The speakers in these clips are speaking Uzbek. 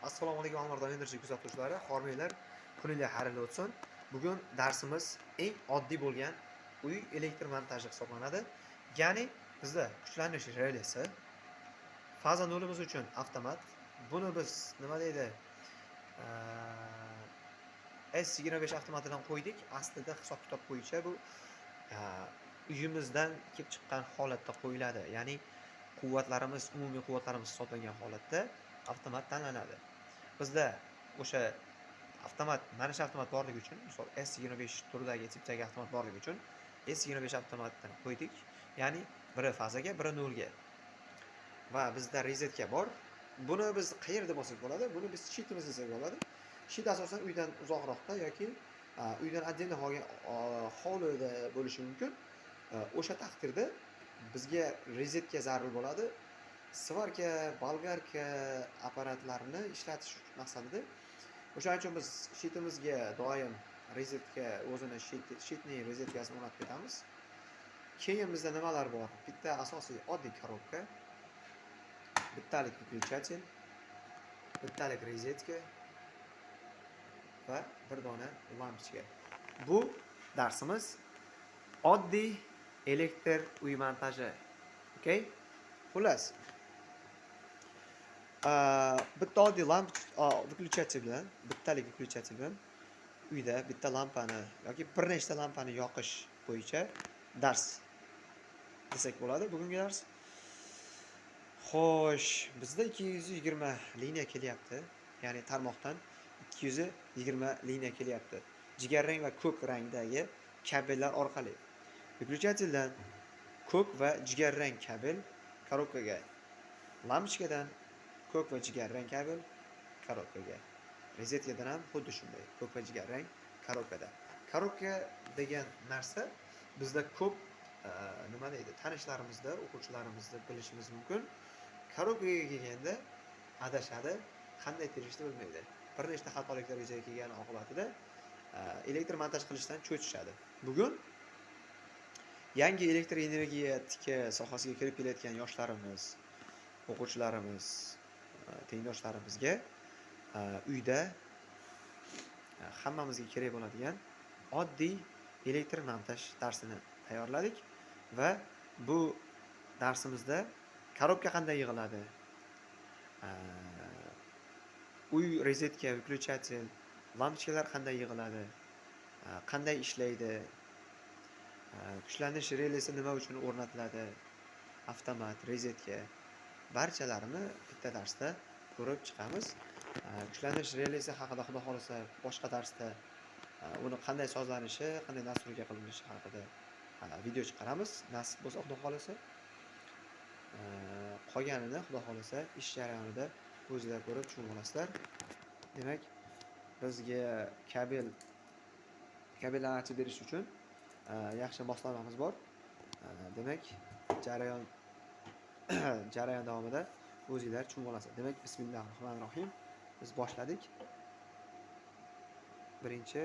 Assalomu alaykum alimardon enerji kuzatuvchilari, xormanglar, kuninglar xayrli o'tsin. Bugun darsimiz eng oddiy bo'lgan uy elektr montaji hisoblanadi. Ya'ni bizda kuchlanish relasi, faza nolimiz uchun avtomat. Buni biz nima deydi? S25 avtomatidan qo'ydik. Aslida hisob-kitob bo'yicha bu uyimizdan kelib chiqqan holatda qo'yiladi. Ya'ni quvvatlarimiz, umumiy quvvatlarimiz hisoblangan holatda avtomat tanlanadi. Bizda o'sha avtomat, mana shu avtomat borligi uchun, misol S25 turidagi tipdagi avtomat borligi uchun S25 avtomatdan qo'ydik. Ya'ni biri fazaga, biri nolga. Va bizda rezetka bor. Buni biz qayerda bo'lsak bo'ladi? Buni biz shitimiz desak bo'ladi. Shit asosan uydan uzoqroqda yoki uydan отдельно hovlida bo'lishi mumkin. O'sha taqdirda bizga rezetka zarur bo'ladi. Svarka, bolgarka apparatlarini ishlatish maqsadida. O'shaning uchun biz shitimizga doim rezetka o'zini shitning rezetkasini o'rnatib ketamiz. Keyin bizda nimalar bor? Bitta asosiy oddiy korobka, bittalik выключатель, bittalik rezetka va bir dona lampochka. Bu darsimiz oddiy elektr uy montaji. Okay? Xullas, bitta oddiy выключатель bilan, bittalik выключатель bilan uyda bitta lampani yoki bir nechta lampani yoqish bo'yicha dars desak bo'ladi bugungi dars. Xo'sh, bizda 220 liniya kelyapti. Ya'ni tarmoqdan 220 liniya kelyapti. Jigarrang va ko'k rangdagi kabellar orqali. Выключательdan ko'k va jigarrang kabel korobkaga. Lampochkadan ko'k va jigarrang kabel korobkaga. Rezetkadan ham xuddi shunday, ko'k va jigarrang korobkada. Korobka degan narsa bizda ko'p nima deydi, tanishlarimizda, o'quvchilarimizda bilishimiz mumkin. Korobkaga kelganda adashadi, qanday terishni bilmaydi. Bir nechta xatoliklar yuzaga kelgani oqibatida elektr montaj qilishdan cho'chishadi. Bugun yangi elektr energetika sohasiga kirib kelayotgan yoshlarimiz, o'quvchilarimiz, tengdoshlarimizga uyda hammamizga kerak bo'ladigan oddiy elektr montaj darsini tayyorladik va bu darsimizda korobka qanday yig'iladi, uy rezetka, выключатель, lampochkalar qanday yig'iladi, qanday ishlaydi, kuchlanish relasi nima uchun o'rnatiladi, avtomat, rezetka barchalarini bitta darsda ko'rib chiqamiz. Kuchlanish relasi haqida xudo xolasa boshqa darsda uni qanday sozlanishi, qanday dasturga qilinishi haqida video chiqaramiz. Nasib bo'lsa xudo xolasa. Qolganini xudo xolasa ish jarayonida o'zingizlar ko'rib tushunib olasizlar. Demak, bizga kabellarni ochib berish uchun yaxshi moslamamiz bor. Demak, jarayon davomida o'zingizlar tushunib olasizlar. Demak, bismillahirrohmanirrohim. Biz boshladik. Birinchi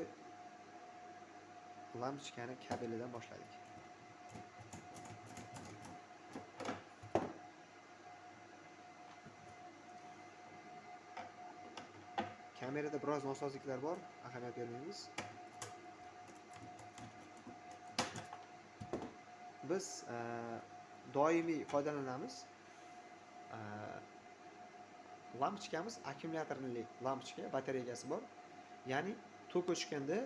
lampochkani kabelidan boshladik. Kamerada biroz nosozliklar bor, ahamiyat bermaymiz. Biz doimiy foydalanamiz. Lampochkamiz akkumulyatorli lampochka, batareyasi bor. Ya'ni tok o'chganda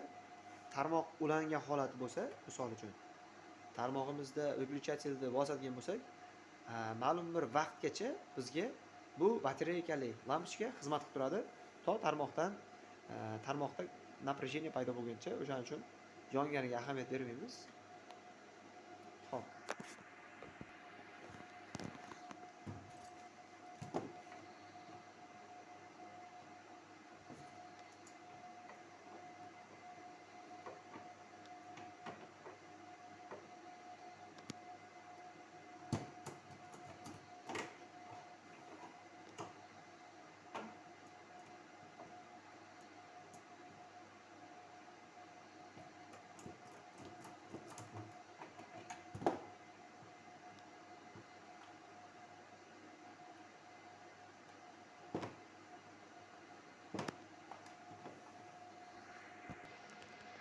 tarmoq ulangan holat bo'lsa, misol uchun tarmog'imizda выключательni bosadigan bo'lsak, ma'lum bir vaqtgacha bizga bu batareyali lampochka xizmat qilib turadi. To tarmoqda напряжение paydo bo'lguncha, o'shaning uchun yonganiga ahamiyat bermaymiz. Xo'p.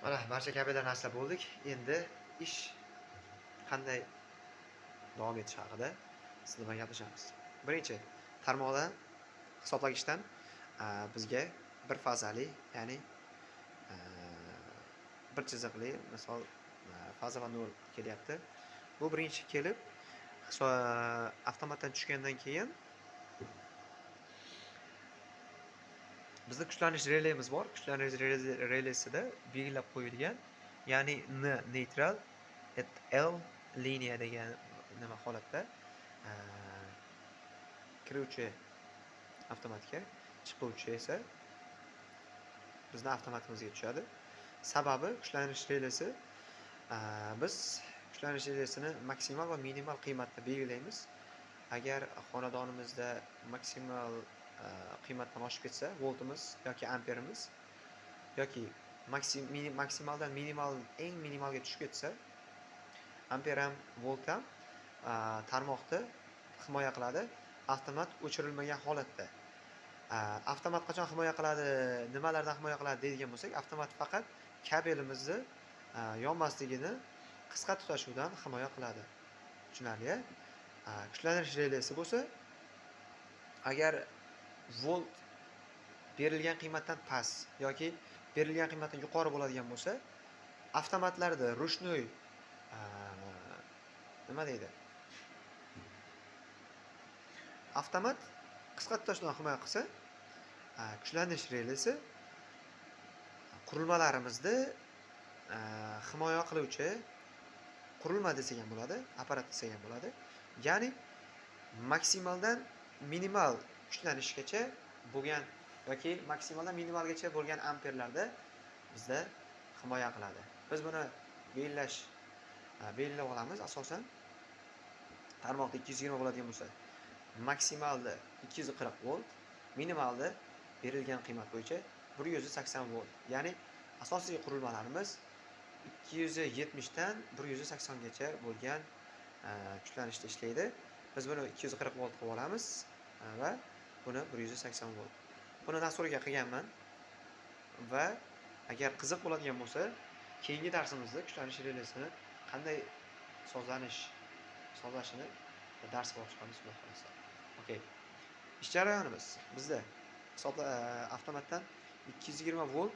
Mana barcha kabilar narsa bo'ldik. Endi ish qanday davom etishi haqida siz bilan gaplashamiz. Birinchi, tarmoqdan hisoblagichdan bizga bir fazali, ya'ni bir chiziqli, misol faza va nol kelyapti. Bu birinchi kelib, avtomatdan tushgandan keyin bizda kuchlanish relayimiz bor. Kuchlanish relaysida belgilab qo'yilgan, ya'ni N neytral, L liniya degan nima holatda kiruvchi avtomatga, chiquvchi esa bizning avtomatimizga tushadi. Sababi kuchlanish relaysi biz kuchlanish relaysini maksimal va minimal qiymatda belgilaymiz. Agar xonadonimizda maksimal qiymatdan oshib ketsa, voltimiz yoki amperimiz yoki maksimaldan eng minimalga tushib ketsa, amper ham, volt ham tarmoqni himoya qiladi. Avtomat o'chirilmagan holatda. Avtomat qachon himoya qiladi, nimalardan himoya qiladi deydigan bo'lsak, avtomat faqat kabelimizni yonmasligini qisqa tutashuvdan himoya qiladi. Tushunarli? Kuchlanish relaysi bo'lsa, agar volt berilgan qiymatdan past yoki berilgan qiymatdan yuqori bo'ladigan bo'lsa, avtomatlarda rushnoy nima deydi? Avtomat qisqa tutashdan himoya qilsa, kuchlanish relaysi qurilmalarimizni himoya qiluvchi qurilma desak ham bo'ladi, apparat desak ham bo'ladi. Ya'ni maksimaldan minimal kuchlanishgacha bo'lgan yoki maksimaldan minimalgacha bo'lgan amperlarda bizda himoya qiladi. Biz buni belgilab olamiz. Asosan tarmoqda 220 bo'ladigan bo'lsa, maksimalda 240 volt, minimalda berilgan qiymat bo'yicha 180 volt. Ya'ni asosiy qurilmalarimiz 270 dan 180 gacha bo'lgan kuchlanishda ishlaydi. Biz buni 240 volt qilib olamiz va buni 180 volt. Buni nastroyga qilganman va agar qiziq bo'ladigan bo'lsa, keyingi darsimizda kuchlanish relaysini qanday sozlashini dars qilib chiqamiz, xudo xolasa. Okay. Ish jarayonimiz bizda avtomatdan 220 volt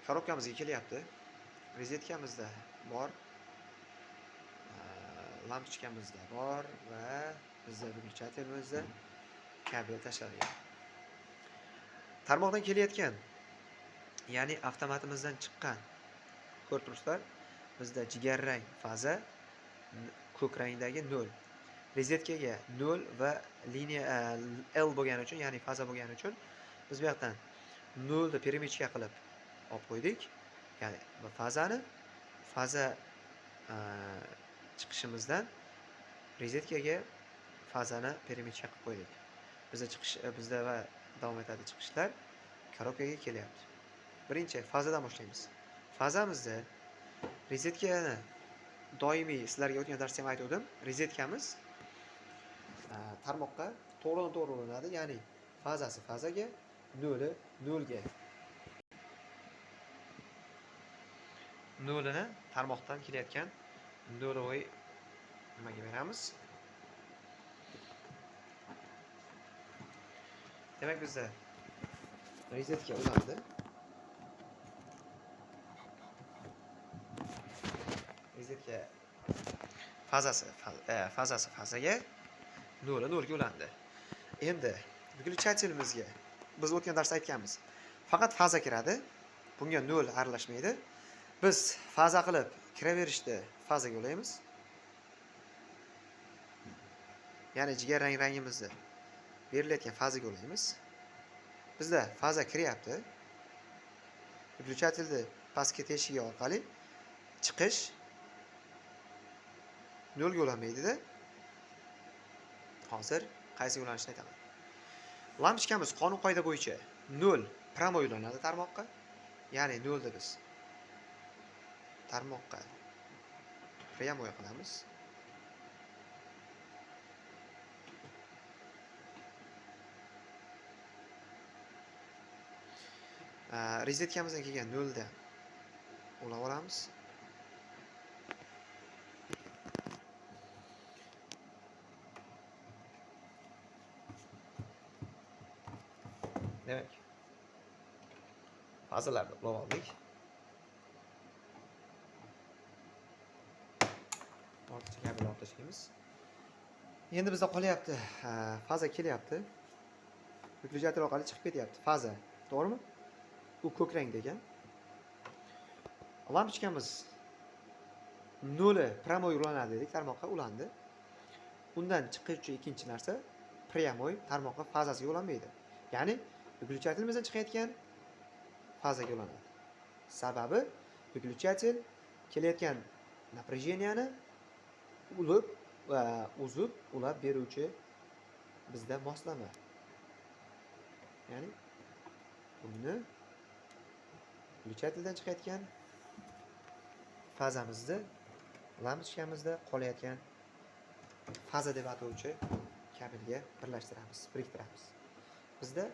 korobkamizga kelyapti. Rezetkamizda bor, lampochkamizda bor va bizda vyuchatelimizda kabel tashlangan. Tarmoqdan kelayotgan, ya'ni avtomatimizdan chiqqan ko'rib turibsizlar, bizda jigarrang faza, ko'k rangdagi 0. Rezetkaga 0 va liniya L bo'lgani uchun, ya'ni faza bo'lgani uchun biz bu yoqdan 0 ni peremechka qilib olib qo'ydik. Ya'ni faza chiqishimizdan rezetkaga fazani peremechka qilib qo'ydik. Bizda va davom etadi chiqishlar korobkaga kelyapti. Birinchi fazadan boshlaymiz. Fazamizda rezetkani doimiy sizlarga o'tgan darsda ham aytdim. Rezetkamiz tarmoqqa to'g'ridan-to'g'ri ulanadi, ya'ni fazasi fazaga, noli nolga. Nolini tarmoqdan kelayotgan nolivoy nimaga beramiz? Demak, bizda rezetka ulandi. Rezetka fazasi fazaga, noli nolga ulandi. Endi vyuchatelimizga biz o'tgan darsda aytganmiz. Faqat faza kiradi. Bunga nol aralashmaydi. Biz faza qilib kiraverishda fazaga ulaymiz. Ya'ni jigarrang rangimizni berilayotgan fazaga ulaymiz. Bizda faza kiryapti. Vyuchatelni pastki teshigi orqali chiqish nolga ulanmaydi-da. Hozir qaysi ulanishini aytaman. Lampochkamiz qonun qoida bo'yicha 0 pramoy ulanadi tarmoqqa. Ya'ni 0 da biz tarmoqqa pramoy qilamiz. Rezetkamizdan kelgan 0 da ulab olamiz. Demak, fazalarni ulab oldik. Ortiqcha kabelni olib tashlaymiz. Endi bizda qolyapti, faza kelyapti. Выключатель orqali chiqib ketyapti faza. To'g'rimi? U ko'k rangda ekan. Lampochkamiz 0 прямой ulanadi dedik, tarmoqqa ulandi. Undan chiquvchi ikkinchi narsa прямой tarmoqqa fazasiga ulanmaydi. Ya'ni выключателimizdan chiqayotgan fazaga ulanadi. Sababi выключатель kelayotgan напряженияni ulab va uzib ulab beruvchi bizda moslama. Ya'ni buni выключателdan chiqayotgan fazamizni lampochkamizda qolayotgan faza deb atovchi kabelga birlashtiramiz, biriktiramiz. Bizda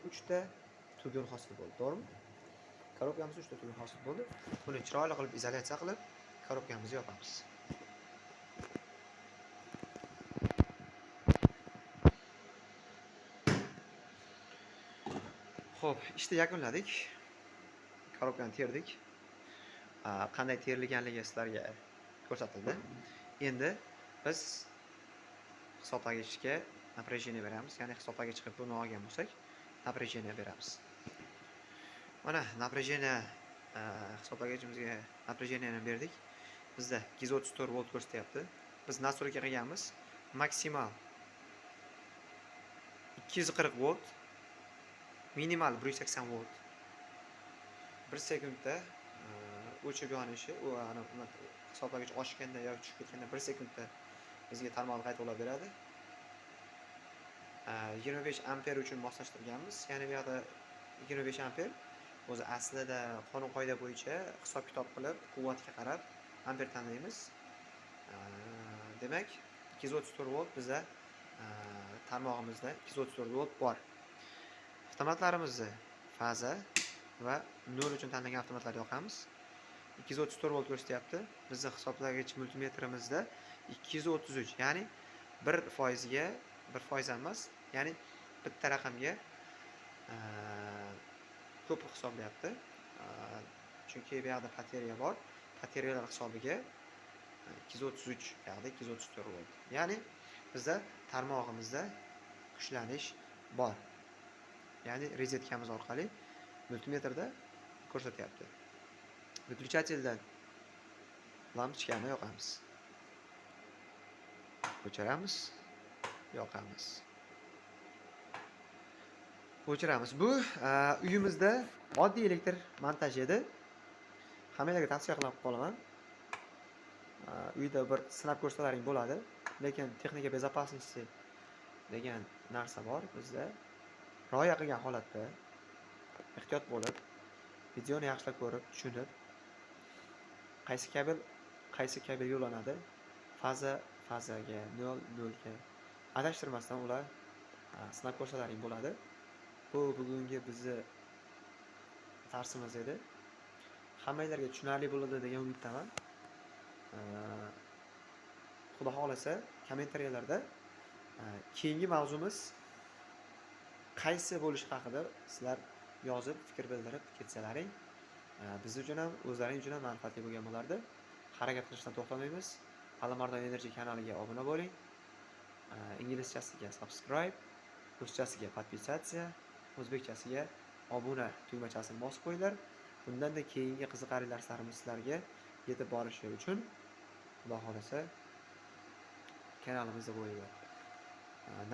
3 ta tugun hosil bo'ldi, to'g'rimi? Korobkamizda 3 ta tugun hosil bo'ldi. Buni chiroyli qilib izolyatsiya qilib, korobkamizni yopamiz. Xo'p, ishni yakunladik. Korobkani terdik. Qanday terilganligi sizlarga ko'rsatildi. Endi biz hisoblagichga напряжение beramiz. Ya'ni hisoblagichga chiqib buni olgan bo'lsak, напряжение beramiz. Mana напряжение hisoblagichimizga напряжениeni berdik. Bizda 234 volt ko'rsatyapti. Biz настройка qilganmiz. Maksimal 240 volt, minimal 180 volt. 1 sekundda o'chib yonishi, u hisoblagich oshganda yoki tushib ketganda 1 sekundda bizga tarmoqni qayta ulab beradi. 25 amper uchun moslashtirganmiz. Ya'ni bu yoqda 25 amper o'zi aslida qonun qoida bo'yicha hisob kitob qilib, quvvatga qarab amper tanlaymiz. Demak, 234 volt bizda tarmog'imizda 234 volt bor. Avtomatlarimizni faza va 0 uchun tanlangan avtomatlarni yoqamiz. 234 volt ko'rsatyapti. Bizning hisoblagich multimetrimizda 233, ya'ni 1% ga 1% emas, ya'ni bitta raqamga ko'p hisoblayapti. Chunki bu yoqda bateriya bor. Bateriyalar hisobiga 233 yoqda 234 volt. Ya'ni bizda tarmog'imizda kuchlanish bor. Ya'ni rezetkamiz orqali multimetrda ko'rsatyapti. Выключателdan lampochkani yoqamiz. O'chiramiz, yoqamiz. O'chiramiz. Bu uyimizda oddiy elektr montaj edi. Hammalarga tavsiya qilib qolaman. Uyda bir sinab ko'rsalaring bo'ladi, lekin texnika безопасности degan narsa bor bizda. Rioya qilgan holatda ehtiyot bo'lib, videoni yaxshilab ko'rib, tushunib, qaysi kabelga ulanadi, fazaga, 0 ga adashtirmasdan ular sinab ko'rsalaring bo'ladi. Bu bugungi bizni darsimiz edi. Hammalarga tushunarli bo'ladi degan umiddaman. Xudo xolasa kommentariyalarda keyingi mavzumiz qaysi bo'lishi haqida sizlar yozib, fikr bildirib ketsalaring, biz uchun ham, o'zlaring uchun ham manfaatli bo'lgan bo'lardi. Harakat qilishdan to'xtamaymiz. Alimardon Energy kanaliga obuna bo'ling. Inglizchasiga subscribe, ruschasiga podpisatsiya, o'zbekchasiga obuna tugmachasini bosib qo'yinglar. Bundan-da keyingi qiziqarli darslarimiz sizlarga yetib borishi uchun Xudo xolasa kanalimizda bo'linglar.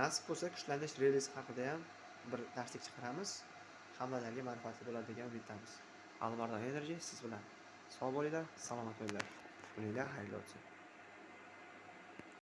Nasib bo'lsa, kuchlanish relisi haqida ham bir darslik chiqaramiz. Hammalarga manfaatli bo'ladi degan umiddamiz. Alimardon Energy siz bilan sog' bo'linglar, salomat bo'linglar. Kuninglar xayrli o'tsin.